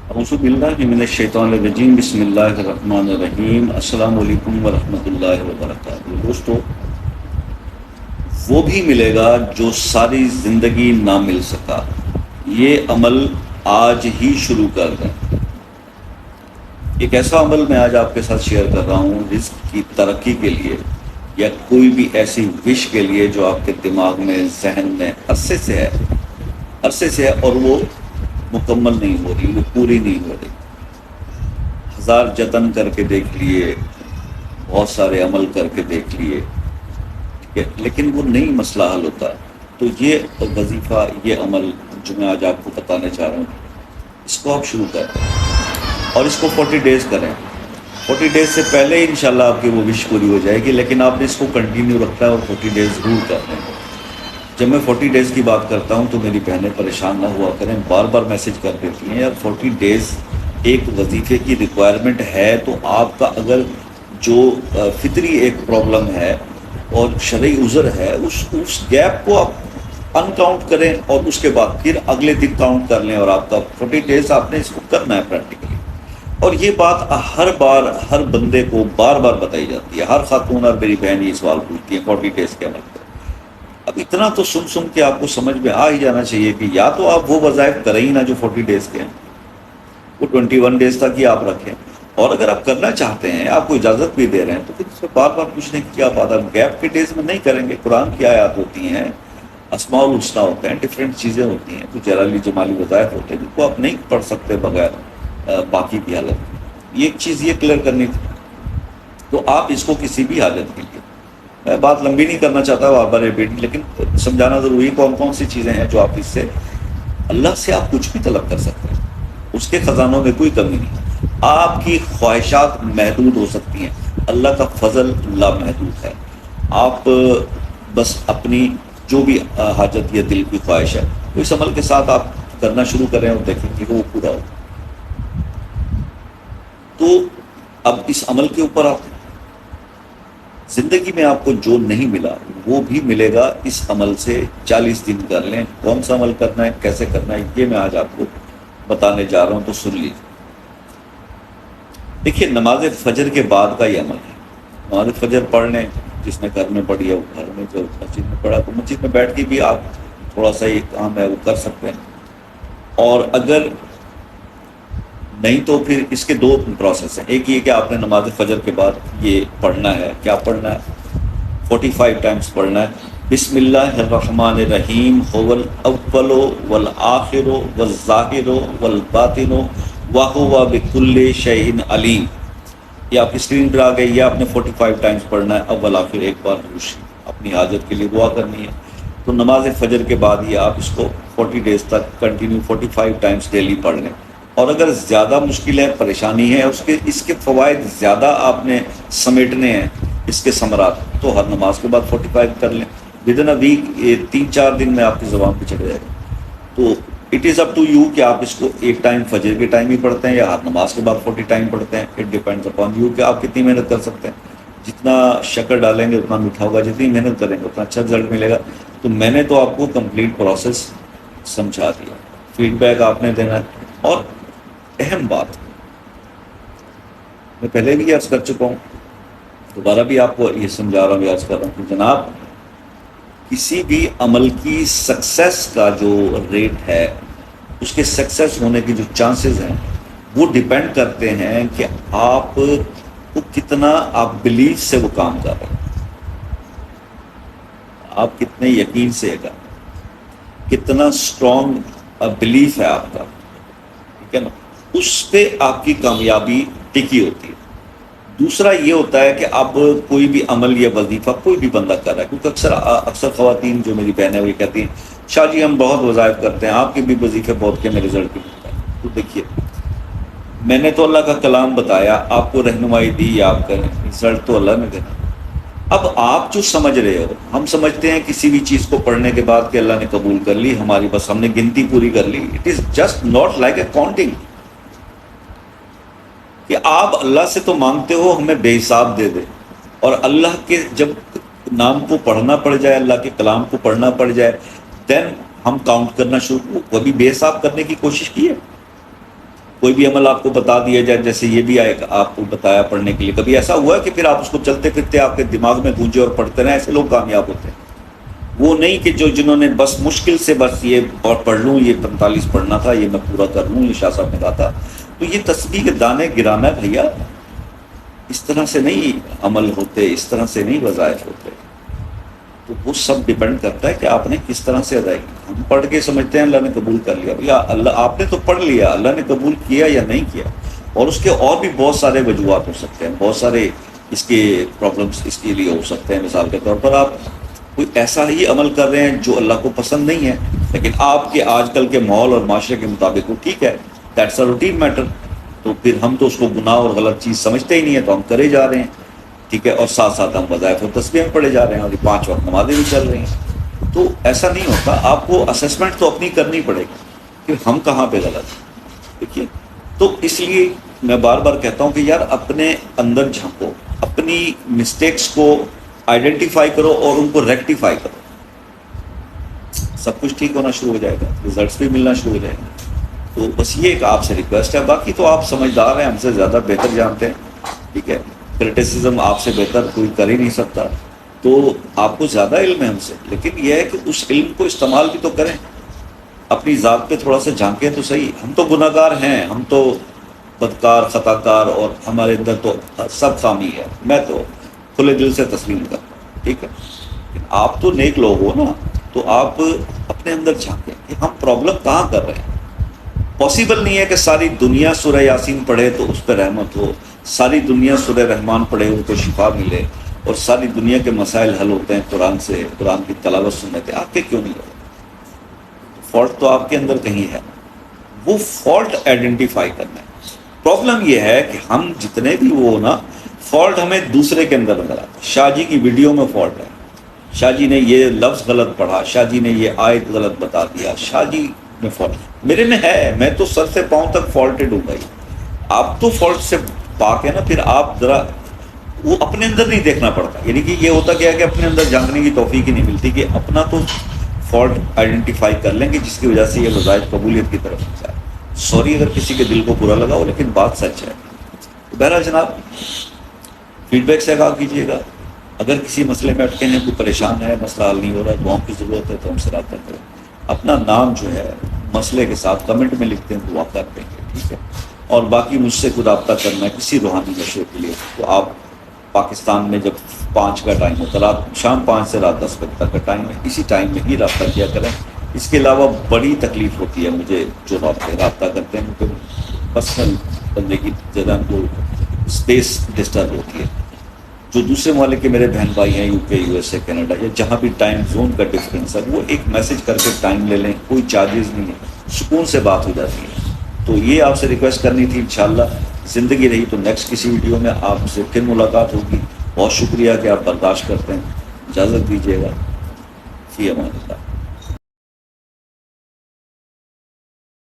اعوذ باللہ من الشیطان الرجیم، بسم اللہ الرحمن الرحیم، السلام علیکم ورحمۃ اللہ وبرکاتہ۔ دوستو، وہ بھی ملے گا جو ساری زندگی نہ مل سکا۔ یہ عمل آج ہی شروع کر دیں۔ ایک ایسا عمل میں آج آپ کے ساتھ شیئر کر رہا ہوں رزق کی ترقی کے لیے، یا کوئی بھی ایسی وش کے لیے جو آپ کے دماغ میں، ذہن میں عرصے سے ہے اور وہ مکمل نہیں ہو رہی، وہ پوری نہیں ہو رہی۔ ہزار جتن کر کے دیکھ لیے، بہت سارے عمل کر کے دیکھ لیے، ٹھیک ہے، لیکن وہ نہیں مسئلہ حل ہوتا۔ تو یہ وظیفہ، یہ عمل جو میں آج آپ کو بتانے چاہ رہا ہوں، اس کو آپ شروع کریں اور اس کو 40 ڈیز کریں۔ 40 ڈیز سے پہلے ہی انشاءاللہ آپ کی وہ وش پوری ہو جائے گی، لیکن آپ نے اس کو کنٹینیو رکھنا ہے اور 40 ڈیز ضرور کرنے ہیں۔ جب میں 40 ڈیز کی بات کرتا ہوں تو میری بہنیں پریشان نہ ہوا کریں، بار بار میسج کر دیتی ہیں، یار 40 ڈیز ایک وظیفے کی ریکوائرمنٹ ہے، تو آپ کا اگر جو فطری ایک پرابلم ہے اور شرعی عذر ہے، اس گیپ کو آپ ان کاؤنٹ کریں اور اس کے بعد پھر اگلے دن کاؤنٹ کر لیں، اور آپ کا 40 ڈیز آپ نے اس کو کرنا ہے پریکٹیکلی۔ اور یہ بات ہر بار ہر بندے کو بار بار بتائی جاتی ہے، ہر خاتون اور میری بہن یہ سوال پوچھتی ہے 40 ڈیز کے عمل پر۔ اب اتنا تو سن کے آپ کو سمجھ میں آ ہی جانا چاہیے کہ یا تو آپ وہ وظائف کریں ہی نہ جو 40 ڈیز کے ہیں، وہ 21 ڈیز تک ہی آپ رکھیں، اور اگر آپ کرنا چاہتے ہیں، آپ کو اجازت بھی دے رہے ہیں، تو پھر اس میں بار بار پوچھنے کی کیا بات ہے؟ گیپ کے ڈیز میں نہیں کریں گے۔ قرآن کی آیات ہوتی ہیں، اسماء الحسنی ہوتے ہیں، ڈفرینٹ چیزیں ہوتی ہیں، کچھ جلالی جمالی وظائف ہوتے ہیں جن کو آپ نہیں پڑھ سکتے بغیر باقی کی حالت میں۔ یہ ایک چیز یہ کلیئر کرنی تھی، تو آپ اس کو کسی بھی حالت کے لیے، میں بات لمبی نہیں کرنا چاہتا بار بار ریپیٹ، لیکن سمجھانا ضروری، کون کون سی چیزیں ہیں جو آپ اس سے، اللہ سے آپ کچھ بھی طلب کر سکتے ہیں، اس کے خزانوں میں کوئی کمی نہیں۔ آپ کی خواہشات محدود ہو سکتی ہیں، اللہ کا فضل لامحدود ہے۔ آپ بس اپنی جو بھی حاجت یا دل کی خواہش ہے، تو اس عمل کے ساتھ آپ کرنا شروع کریں اور دیکھیں کہ وہ پورا ہو۔ تو اب اس عمل کے اوپر آپ، زندگی میں آپ کو جو نہیں ملا وہ بھی ملے گا اس عمل سے۔ 40 دن کر لیں۔ کون سا عمل کرنا ہے، کیسے کرنا ہے، یہ میں آج آپ کو بتانے جا رہا ہوں، تو سن لیجیے۔ دیکھیے، نماز فجر کے بعد کا یہ عمل ہے۔ نماز فجر پڑھ لیں، جس نے گھر میں پڑھی ہے وہ گھر میں، جو مسجد میں پڑھا تو مسجد میں بیٹھ کے بھی آپ تھوڑا سا یہ کام ہے وہ کر سکتے ہیں۔ اور اگر نہیں تو پھر اس کے دو پروسیس ہیں۔ ایک یہ کہ آپ نے نماز فجر کے بعد یہ پڑھنا ہے، کیا پڑھنا ہے؟ 45 ٹائمز پڑھنا ہے، بسم اللہ الرحمن الرحیم، هو الاول والآخر والظاہر والباطن وهو بكل شیء علیم۔ یہ آپ کی اسکرین پر آ گئی، یہ آپ نے 45 ٹائمز پڑھنا ہے، اول آخر ایک بار اپنی حاجت کے لیے دعا کرنی ہے۔ تو نماز فجر کے بعد یہ آپ اس کو 40 ڈیز تک کنٹینیو 45 ٹائمز ڈیلی پڑھ لیں۔ اور اگر زیادہ مشکل ہے، پریشانی ہے، اس کے فوائد زیادہ آپ نے سمیٹنے ہیں، اس کے ثمرات، تو ہر نماز کے بعد 45 کر لیں۔ ودن اے ویک یہ 3-4 دن میں آپ کی زبان پہ چڑھ جائے گا۔ تو it is up to you کہ آپ اس کو ایک ٹائم فجر کے ٹائم ہی پڑھتے ہیں یا ہر نماز کے بعد 40 ٹائم پڑھتے ہیں۔ اٹ ڈیپینڈز اپان یو کہ آپ کتنی محنت کر سکتے ہیں۔ جتنا شکر ڈالیں گے اتنا میٹھا ہوگا، جتنی محنت کریں گے اتنا اچھا رزلٹ ملے گا۔ تو میں نے تو آپ کو کمپلیٹ پروسیس سمجھا دیا، فیڈ بیک آپ نے دینا ہے۔ اور اہم بات میں پہلے بھی عرض کر چکا ہوں، دوبارہ بھی آپ کو یہ سمجھا رہا ہوں، عرض کر رہا ہوں کہ جناب، کسی بھی عمل کی سکسیس کا جو ریٹ ہے، اس کے سکسیس ہونے کی جو چانسز ہیں، وہ ڈیپینڈ کرتے ہیں کہ آپ کو کتنا آپ بلیف سے وہ کام کر رہے ہیں، آپ کتنے یقین سے گا، کتنا اسٹرانگ بلیف ہے آپ کا، ٹھیک ہے نا، اس پہ آپ کی کامیابی ٹکی ہوتی ہے۔ دوسرا یہ ہوتا ہے کہ اب کوئی بھی عمل یا وظیفہ کوئی بھی بندہ کر رہا ہے، کیونکہ اکثر خواتین جو میری بہنیں وہ کہتی ہیں، شاہ جی ہم بہت وظائف کرتے ہیں، آپ کے بھی وظیفے بہت کے، میں رزلٹ بھی ملتا ہے۔ تو دیکھیے، میں نے تو اللہ کا کلام بتایا، آپ کو رہنمائی دی، آپ کا رزلٹ تو اللہ نے دینا۔ اب آپ جو سمجھ رہے ہو، ہم سمجھتے ہیں کسی بھی چیز کو پڑھنے کے بعد کہ اللہ نے قبول کر لی ہماری، بس ہم نے گنتی پوری کر لی۔ It is just not like a counting, کہ آپ اللہ سے تو مانگتے ہو ہمیں بے حساب دے دے، اور اللہ کے جب نام کو پڑھنا پڑ جائے، اللہ کے کلام کو پڑھنا پڑ جائے، دین ہم کاؤنٹ کرنا شروع۔ کبھی بے حساب کرنے کی کوشش کی ہے؟ کوئی بھی عمل آپ کو بتا دیا جائے، جیسے یہ بھی آئے آپ کو بتایا پڑھنے کے لیے، کبھی ایسا ہوا ہے کہ پھر آپ اس کو چلتے پھرتے آپ کے دماغ میں گونجے اور پڑھتے رہیں؟ ایسے لوگ کامیاب ہوتے ہیں، وہ نہیں کہ جنہوں نے بس مشکل سے بس یہ پڑھ لوں، یہ 45 پڑھنا تھا، یہ میں پورا کر لوں، یہ شاہ صاحب نے کہا تھا۔ تو یہ تسبیح کے دانے گرانا ہے بھیا، اس طرح سے نہیں عمل ہوتے، اس طرح سے نہیں وظائف ہوتے۔ تو وہ سب ڈیپینڈ کرتا ہے کہ آپ نے کس طرح سے ادا کی۔ ہم پڑھ کے سمجھتے ہیں اللہ نے قبول کر لیا، بھیا اللہ آپ نے تو پڑھ لیا، اللہ نے قبول کیا یا نہیں کیا؟ اور اس کے اور بھی بہت سارے وجوہات ہو سکتے ہیں، بہت سارے اس کے پرابلمس اس کے لیے ہو سکتے ہیں۔ مثال کے طور پر آپ کوئی ایسا ہی عمل کر رہے ہیں جو اللہ کو پسند نہیں ہے، لیکن آپ کے آج کل کے ماحول اور معاشرے کے مطابق وہ ٹھیک ہے، دیٹس اے روٹین میٹر، تو پھر ہم تو اس کو گناہ اور غلط چیز سمجھتے ہی نہیں ہے، تو ہم کرے جا رہے ہیں، ٹھیک ہے، اور ساتھ ساتھ ہم وظائف اور تسبیح میں پڑھے جا رہے ہیں، اور یہ 5 وقت نمازیں بھی چل رہی ہیں۔ تو ایسا نہیں ہوتا، آپ کو اسسمنٹ تو اپنی کرنی پڑے گی کہ ہم کہاں پہ غلط ہیں، دیکھیے۔ تو اس لیے میں بار بار کہتا ہوں کہ یار اپنے اندر جھانکو، اپنی مسٹیکس کو آئیڈینٹیفائی کرو اور ان کو ریکٹیفائی کرو، سب کچھ ٹھیک ہونا شروع ہو جائے گا، ریزلٹس بھی ملنا شروع ہو جائے گا۔ تو بس یہ ایک آپ سے ریکویسٹ ہے، باقی تو آپ سمجھدار ہیں، ہم سے زیادہ بہتر جانتے ہیں، ٹھیک ہے، کرٹیسزم آپ سے بہتر کوئی کر ہی نہیں سکتا، تو آپ کو زیادہ علم ہے ہم سے، لیکن یہ ہے کہ اس علم کو استعمال بھی تو کریں، اپنی ذات پہ تھوڑا سا جھانکیں تو صحیح۔ ہم تو گناہ گار ہیں، ہم تو بدکار خطا کار، اور ہمارے اندر تو سب خامی ہے، میں تو کھلے دل سے تسلیم کرتا ہوں، ٹھیک ہے، لیکن آپ تو نیک لوگ ہو نا، تو آپ اپنے اندر جھانکیں کہ ہم پرابلم کہاں کر رہے ہیں۔ پاسبل نہیں ہے کہ ساری دنیا سورہ یاسین پڑھے تو اس پہ رحمت ہو، ساری دنیا سورہ رحمان پڑھے ان کو شفا ملے، اور ساری دنیا کے مسائل حل ہوتے ہیں قرآن سے، قرآن کی تلاوت سننے سے، آپ کے کیوں نہیں ہو؟ فالٹ تو آپ کے اندر کہیں ہے، وہ فالٹ آئیڈینٹیفائی کرنا ہے۔ پرابلم یہ ہے کہ ہم جتنے بھی وہ نا، فالٹ ہمیں دوسرے کے اندر نظر آتا ہے۔ شاہ جی کی ویڈیو میں فالٹ ہے، شاہ جی نے یہ لفظ غلط پڑھا، شاہ جی نے یہ آیت غلط بتا دیا، شاہ جی میں فالٹ میرے میں ہے، میں تو سر سے پاؤں تک فالٹڈ ہوں بھائی۔ آپ تو فالٹ سے پاک ہے نا، پھر آپ ذرا وہ اپنے اندر نہیں دیکھنا پڑتا، یعنی کہ یہ ہوتا کیا ہے کہ اپنے اندر جھانکنے کی توفیق ہی نہیں ملتی کہ اپنا تو فالٹ آئیڈینٹیفائی کر لیں گے، جس کی وجہ سے یہ وظائف قبولیت کی طرف جائے۔ سوری اگر کسی کے دل کو برا لگا ہو، لیکن بات سچ ہے۔ بہرحال جناب، فیڈ بیک سے آگاہ کیجیے گا، اگر کسی مسئلے میں اٹکے ہیں، کوئی پریشان ہے، مسئلہ حل نہیں ہو رہا ہے، دعاؤں کی ضرورت ہے، تو ہم سے رابطہ کریں۔ اپنا نام جو ہے مسئلے کے ساتھ کمنٹ میں لکھتے ہیں، دعا کر دیں گے، ٹھیک ہے۔ اور باقی مجھ سے خود رابطہ کرنا ہے کسی روحانی مشورے کے لیے، تو آپ پاکستان میں جب 5 کا ٹائم ہوتا ہے، رات شام 5 سے رات 10 بجے تک کا ٹائم ہے، اسی ٹائم میں ہی رابطہ کیا کریں۔ اس کے علاوہ بڑی تکلیف ہوتی ہے مجھے جو رابطہ کرتے ہیں، کیونکہ پرسنل بندے کی جگہ کو اسپیس ڈسٹرب ہوتی ہے۔ جو دوسرے ممالک کے میرے بہن بھائی ہیں، یو کے، یو ایس اے، کینیڈا، یا جہاں بھی ٹائم زون کا ڈفرینس ہے، وہ ایک میسج کر کے ٹائم لے لیں، کوئی چارجز نہیں ہے، سکون سے بات ہو جاتی ہے۔ تو یہ آپ سے ریکویسٹ کرنی تھی، انشاءاللہ زندگی رہی تو نیکسٹ کسی ویڈیو میں آپ سے پھر ملاقات ہوگی۔ بہت شکریہ کہ آپ برداشت کرتے ہیں، اجازت دیجیے گا، فی امان اللہ۔